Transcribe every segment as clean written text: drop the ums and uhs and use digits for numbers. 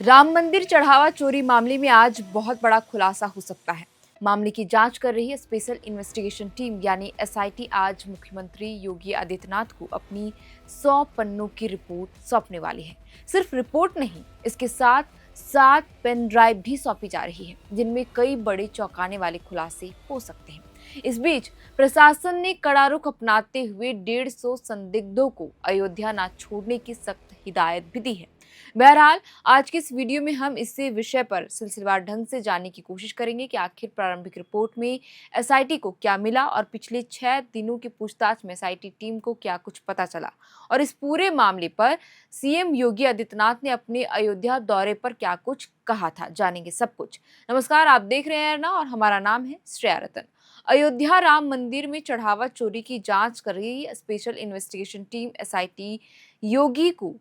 राम मंदिर चढ़ावा चोरी मामले में आज बहुत बड़ा खुलासा हो सकता है। मामले की जांच कर रही स्पेशल इन्वेस्टिगेशन टीम यानी एसआईटी आज मुख्यमंत्री योगी आदित्यनाथ को अपनी 100 पन्नों की रिपोर्ट सौंपने वाली है। सिर्फ रिपोर्ट नहीं, इसके साथ 7 पेन ड्राइव भी सौंपी जा रही है, जिनमें कई बड़े चौंकाने वाले खुलासे हो सकते हैं। इस बीच प्रशासन ने कड़ा रुख अपनाते हुए 150 संदिग्धों को अयोध्या न छोड़ने की सख्त हिदायत भी दी है। बहरहाल, आज के इस वीडियो में हम इसी विषय पर सिलसिलेवार ढंग से जानने की कोशिश करेंगे कि आखिर प्रारंभिक रिपोर्ट में एसआईटी को क्या मिला और पिछले 6 दिनों की पूछताछ में एसआईटी टीम को क्या कुछ पता चला, और इस पूरे मामले पर सीएम योगी आदित्यनाथ ने अपने अयोध्या दौरे पर क्या कुछ कहा था। जानेंगे सब कुछ। नमस्कार, आप देख रहे हैं ना, और हमारा नाम है श्रेया रतन। अयोध्या राम मंदिर में चढ़ावा चोरी की जांच कर रही स्पेशल इन्वेस्टिगेशन टीम एसआईटी योगी को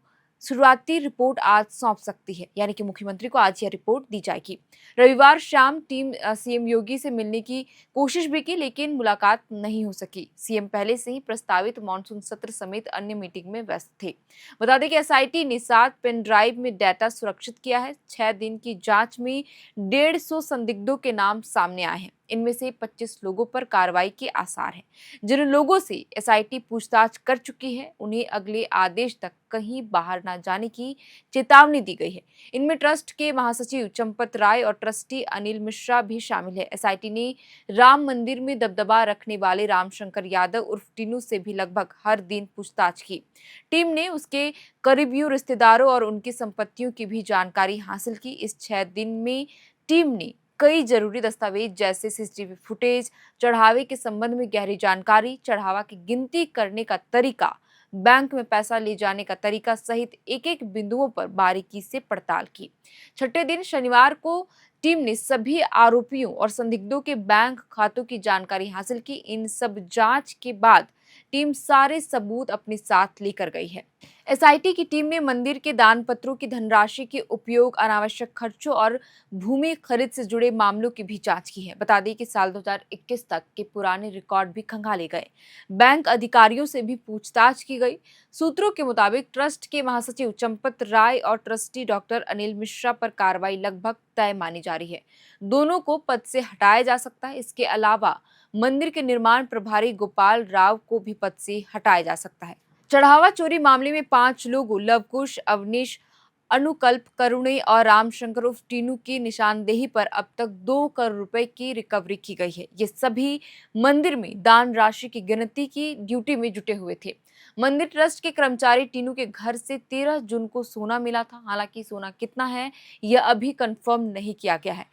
शुरुआती रिपोर्ट आज सौंप सकती है, यानी कि मुख्यमंत्री को आज यह रिपोर्ट दी जाएगी। रविवार शाम टीम सीएम योगी से मिलने की कोशिश भी की, लेकिन मुलाकात नहीं हो सकी। सीएम पहले से ही प्रस्तावित मानसून सत्र समेत अन्य मीटिंग में व्यस्त थे। बता दें कि एसआईटी ने 7 पेन ड्राइव में डाटा सुरक्षित किया है। 6 दिन की जांच में 150 संदिग्धों के नाम सामने आए हैं। इनमें से 25 लोगों पर कार्रवाई के आसार हैं। जिन लोगों से एसआईटी पूछताछ कर चुकी है, उन्हें अगले आदेश तक कहीं बाहर न जाने की चेतावनी दी गई है। इनमें ट्रस्ट के महासचिव चंपत राय और ट्रस्टी अनिल मिश्रा भी शामिल है। एसआईटी ने राम मंदिर में दबदबा रखने वाले रामशंकर यादव उर्फ टीनू से भी लगभग हर दिन पूछताछ की। टीम ने उसके करीबियों, रिश्तेदारों और उनकी संपत्तियों की भी जानकारी हासिल की। इस 6 दिन में टीम ने कई जरूरी दस्तावेज जैसे सीसीटीवी फुटेज, चढ़ावे के संबंध में गहरी जानकारी, चढ़ावा की गिनती करने का तरीका, बैंक में पैसा ले जाने का तरीका सहित एक-एक बिंदुओं पर बारीकी से पड़ताल की। छठे दिन शनिवार को टीम ने सभी आरोपियों और संदिग्धों के बैंक खातों की जानकारी हासिल की। इन सब जांच के बाद टीम सारे सबूत अपने साथ लेकर गई है। एसआईटी की टीम ने मंदिर के दान पत्रों की धनराशि के उपयोग, अनावश्यक खर्चों और भूमि खरीद से जुड़े मामलों की भी जांच की है। बता दें कि साल 2021 तक के पुराने रिकॉर्ड भी खंगाले गए। बैंक अधिकारियों से भी पूछताछ की गई। सूत्रों के मुताबिक ट्रस्ट के महासचिव चंपत राय और ट्रस्टी डॉक्टर अनिल मिश्रा पर कार्रवाई लगभग तय मानी जा रही है। दोनों को पद से हटाया जा सकता है। इसके अलावा मंदिर के निर्माण प्रभारी गोपाल राव को भी पद से हटाया जा सकता है। चढ़ावा चोरी मामले में 5 लोगों लवकुश, अवनीश, अनुकल्प, करुणे और रामशंकर उर्फ टीनू की निशानदेही पर अब तक 2 करोड़ रुपए की रिकवरी की गई है। ये सभी मंदिर में दान राशि की गिनती की ड्यूटी में जुटे हुए थे। मंदिर ट्रस्ट के कर्मचारी टीनू के घर से 13 जून को सोना मिला था। हालांकि सोना कितना है, यह अभी कंफर्म नहीं किया गया है।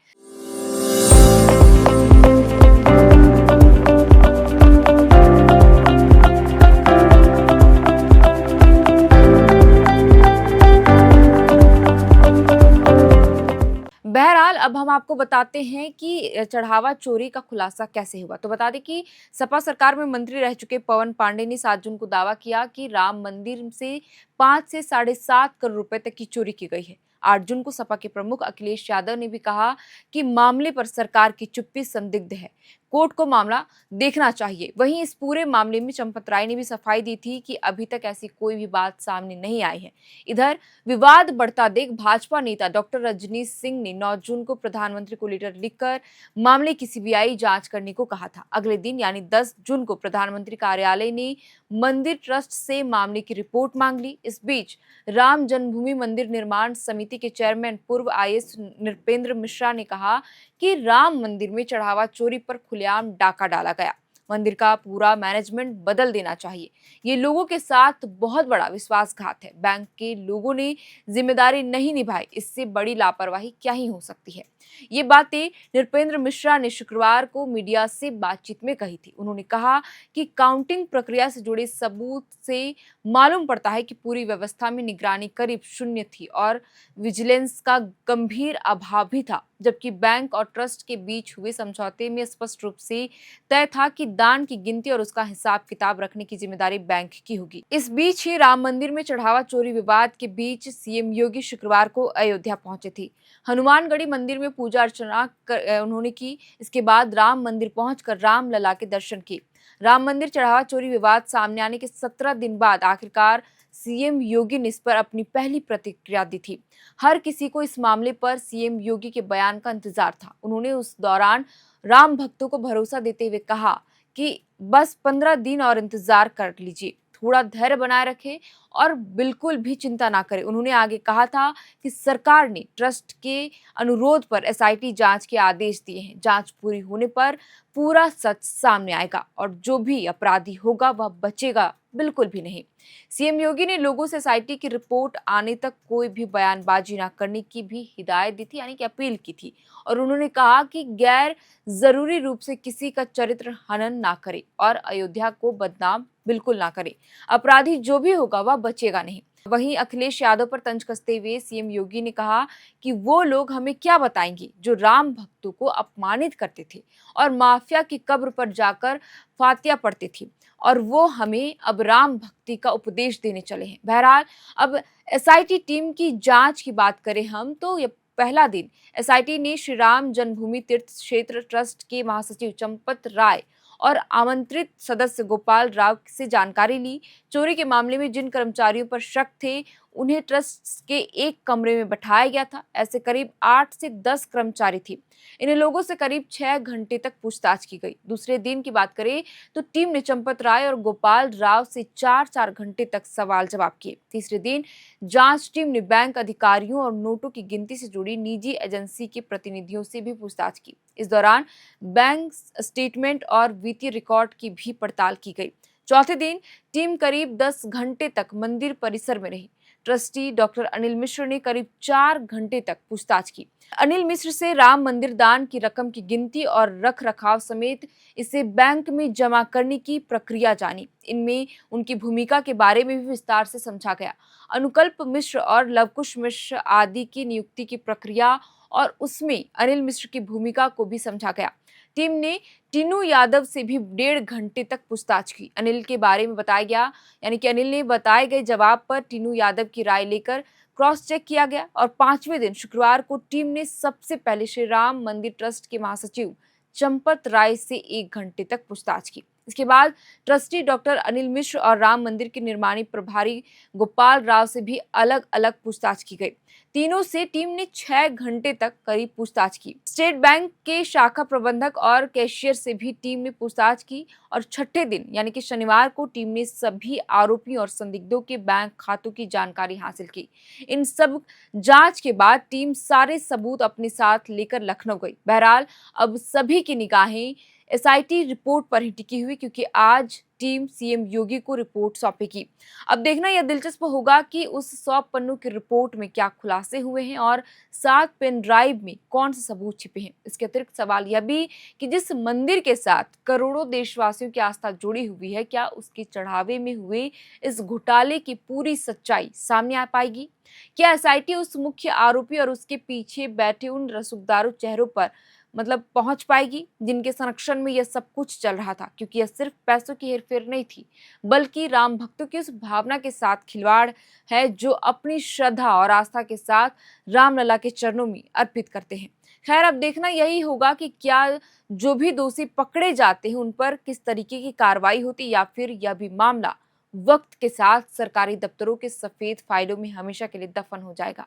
बहरहाल, अब हम आपको बताते हैं कि चढ़ावा चोरी का खुलासा कैसे हुआ। तो बता दें कि सपा सरकार में मंत्री रह चुके पवन पांडे ने 7 जून को दावा किया कि राम मंदिर से 5 से 7.5 करोड़ रुपए तक की चोरी की गई है। 8 जून को सपा के प्रमुख अखिलेश यादव ने भी कहा कि मामले पर सरकार की चुप्पी संदिग्ध है, कोर्ट को मामला देखना चाहिए। वहीं इस पूरे मामले में चंपत राय ने भी सफाई दी थी कि अभी तक ऐसी कोई भी बात सामने नहीं आई है। इधर विवाद बढ़ता देख भाजपा नेता डॉक्टर रजनीश सिंह ने 9 जून को प्रधानमंत्री को लेटर लिखकर मामले की सीबीआई जांच करने को कहा था। अगले दिन यानी 10 जून को प्रधानमंत्री कार्यालय ने मंदिर ट्रस्ट से मामले की रिपोर्ट मांग ली। इस बीच राम जन्मभूमि मंदिर निर्माण समिति के चेयरमैन पूर्व आईएएस नृपेंद्र मिश्रा ने कहा कि राम मंदिर में चढ़ावा चोरी पर खुलेआम डाका डाला गया। मंदिर का पूरा मैनेजमेंट बदल देना चाहिए। ये लोगों के साथ बहुत बड़ा विश्वासघात है। बैंक के लोगों ने जिम्मेदारी नहीं निभाई, इससे बड़ी लापरवाही क्या ही हो सकती है। ये बातें नृपेंद्र मिश्रा ने शुक्रवार को मीडिया से बातचीत में कही थी। उन्होंने कहा कि काउंटिंग प्रक्रिया से जुड़े सबूत से मालूम पड़ता है कि पूरी व्यवस्था में निगरानी करीब शून्य थी और विजिलेंस का गंभीर अभाव भी था। जबकि बैंक और ट्रस्ट के बीच हुए समझौते में स्पष्ट रूप से तय था कि दान की गिनती और उसका हिसाब किताब रखने की जिम्मेदारी बैंक की होगी। इस बीच ही राम मंदिर में चढ़ावा चोरी विवाद के बीच सीएम योगी शुक्रवार को अयोध्या पहुंचे थे। हनुमानगढ़ी मंदिर में पूजा अर्चना उन्होंने की। इसके बाद राम मंदिर पहुंचकर रामलला के दर्शन किए। राम मंदिर चढ़ावा चोरी विवाद सामने आने के 17 दिन बाद आखिरकार सीएम योगी ने इस पर अपनी पहली प्रतिक्रिया दी थी। हर किसी को इस मामले पर सीएम योगी के बयान का इंतजार था। उन्होंने उस दौरान राम भक्तों को भरोसा देते हुए कहा कि बस 15 दिन और इंतजार कर लीजिए, थोड़ा धैर्य बनाए रखें और बिल्कुल भी चिंता ना करें। उन्होंने आगे कहा था कि सरकार ने ट्रस्ट के अनुरोध पर एसआईटी जांच के आदेश दिए हैं। जांच पूरी होने पर पूरा सच सामने आएगा और जो भी अपराधी होगा वह बचेगा बिल्कुल भी नहीं। सीएम योगी ने लोगों से एसआईटी की रिपोर्ट आने तक कोई भी बयानबाजी ना करने की भी हिदायत दी थी, यानी कि अपील की थी। और उन्होंने कहा कि गैर जरूरी रूप से किसी का चरित्र हनन ना करे और अयोध्या को बदनाम बिल्कुल ना करे। अपराधी जो भी होगा वह बचेगा नहीं। वहीं अखिलेश यादव पर तंज कसते हुए सीएम योगी ने कहा कि वो लोग हमें क्या बताएंगे जो राम भक्तों को अपमानित करते थे और माफिया की कब्र पर जाकर फातिया पढ़ते थे, और वो हमें अब राम भक्ति का उपदेश देने चले हैं। बहरहाल अब एसआईटी टीम की जांच की बात करें हम तो ये पहला दिन एसआईटी ने श्री राम जन्मभूमि तीर्थ क्षेत्र ट्रस्ट के महासचिव चंपत राय और आमंत्रित सदस्य गोपाल राव से जानकारी ली। चोरी के मामले में जिन कर्मचारियों पर शक थे उन्हें ट्रस्ट के एक कमरे में बैठाया गया था। ऐसे करीब 8 से 10 कर्मचारी थे। इन लोगों से करीब 6 घंटे तक पूछताछ की गई। दूसरे दिन की बात करें तो टीम ने चंपत राय और गोपाल राव से 4-4 घंटे तक सवाल जवाब किए। तीसरे दिन जांच टीम ने बैंक अधिकारियों और नोटों की गिनती से जुड़ी निजी एजेंसी के प्रतिनिधियों से भी पूछताछ की। इस दौरान बैंक स्टेटमेंट और वित्तीय रिकॉर्ड की भी पड़ताल की गई। चौथे दिन टीम करीब 10 घंटे तक मंदिर परिसर में रही। ट्रस्टी डॉक्टर अनिल मिश्र ने करीब 4 घंटे तक पूछताछ की। अनिल मिश्र से राम मंदिर दान की रकम की गिनती और रख रखाव समेत इसे बैंक में जमा करने की प्रक्रिया जानी। इनमें उनकी भूमिका के बारे में भी विस्तार से समझा गया। अनुकल्प मिश्र और लवकुश मिश्र आदि की नियुक्ति की प्रक्रिया और उसमें अनिल मिश्र की भूमिका को भी समझा गया। टीम ने टीनू यादव से भी 1.5 घंटे तक पूछताछ की। अनिल के बारे में बताया गया, यानी कि अनिल ने बताए गए जवाब पर टीनू यादव की राय लेकर क्रॉस चेक किया गया। और 5वें दिन शुक्रवार को टीम ने सबसे पहले श्री राम मंदिर ट्रस्ट के महासचिव चंपत राय से 1 घंटे तक पूछताछ की। इसके बाद ट्रस्टी डॉक्टर अनिल मिश्र और राम मंदिर के निर्माणी प्रभारी गोपाल राव से भी अलग अलग पूछताछ की गई। तीनों से टीम ने 6 घंटे तक करीब पूछताछ की। स्टेट बैंक के शाखा प्रबंधक और कैशियर से भी टीम ने पूछताछ की। और छठे दिन यानी कि शनिवार को टीम ने सभी आरोपियों और संदिग्धों के बैंक खातों की जानकारी हासिल की। इन सब जांच के बाद टीम सारे सबूत अपने साथ लेकर लखनऊ गई। बहरहाल अब सभी की निगाहें एसआईटी रिपोर्ट पर ही टिकी हुई, क्योंकि आज टीम सीएम योगी को रिपोर्ट सौंपेगी। अब देखना यह दिलचस्प होगा कि उस 100 पन्नों की रिपोर्ट में क्या खुलासे हुए हैं और 7 पेन ड्राइव में कौन से सबूत छिपे हैं। इसके अतिरिक्त सवाल यह भी कि जिस मंदिर के साथ करोड़ों देशवासियों की आस्था जुड़ी हुई है, क्या उसके चढ़ावे में हुए इस घोटाले की पूरी सच्चाई सामने आ पाएगी? क्या एसआईटी उस मुख्य आरोपी और उसके पीछे बैठे उन रसूखदारों चेहरों पर पहुंच पाएगी जिनके संरक्षण में यह सब कुछ चल रहा था? क्योंकि यह सिर्फ पैसों की हेरफेर नहीं थी, बल्कि राम भक्तों की उस भावना के साथ खिलवाड़ है जो अपनी श्रद्धा और आस्था के साथ रामलला के चरणों में अर्पित करते हैं। खैर, अब देखना यही होगा कि क्या जो भी दोषी पकड़े जाते हैं उन पर किस तरीके की कार्रवाई होती, या फिर यह भी मामला वक्त के साथ सरकारी दफ्तरों के सफेद फाइलों में हमेशा के लिए दफन हो जाएगा।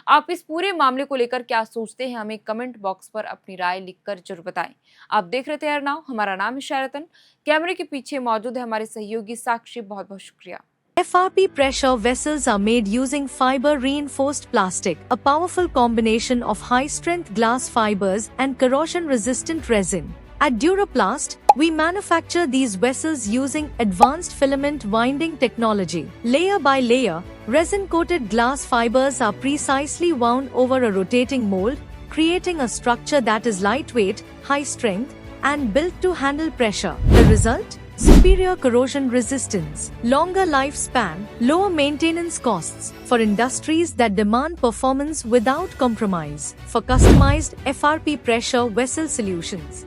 आप इस पूरे मामले को लेकर क्या सोचते हैं, हमें कमेंट बॉक्स पर अपनी राय लिखकर जरूर बताएं। आप देख रहे थे अरनाव, हमारा नाम है शायरतन। कैमरे के पीछे मौजूद है हमारे सहयोगी साक्षी। बहुत बहुत शुक्रिया। FRP pressure vessels are made using fiber reinforced plastic, a powerful combination of high strength glass fibers and corrosion resistant resin. At Duraplast, we manufacture these vessels using advanced filament winding technology. Layer by layer, resin-coated glass fibers are precisely wound over a rotating mold, creating a structure that is lightweight, high strength, and built to handle pressure. The result? Superior corrosion resistance, longer lifespan, lower maintenance costs for industries that demand performance without compromise. For customized FRP pressure vessel solutions,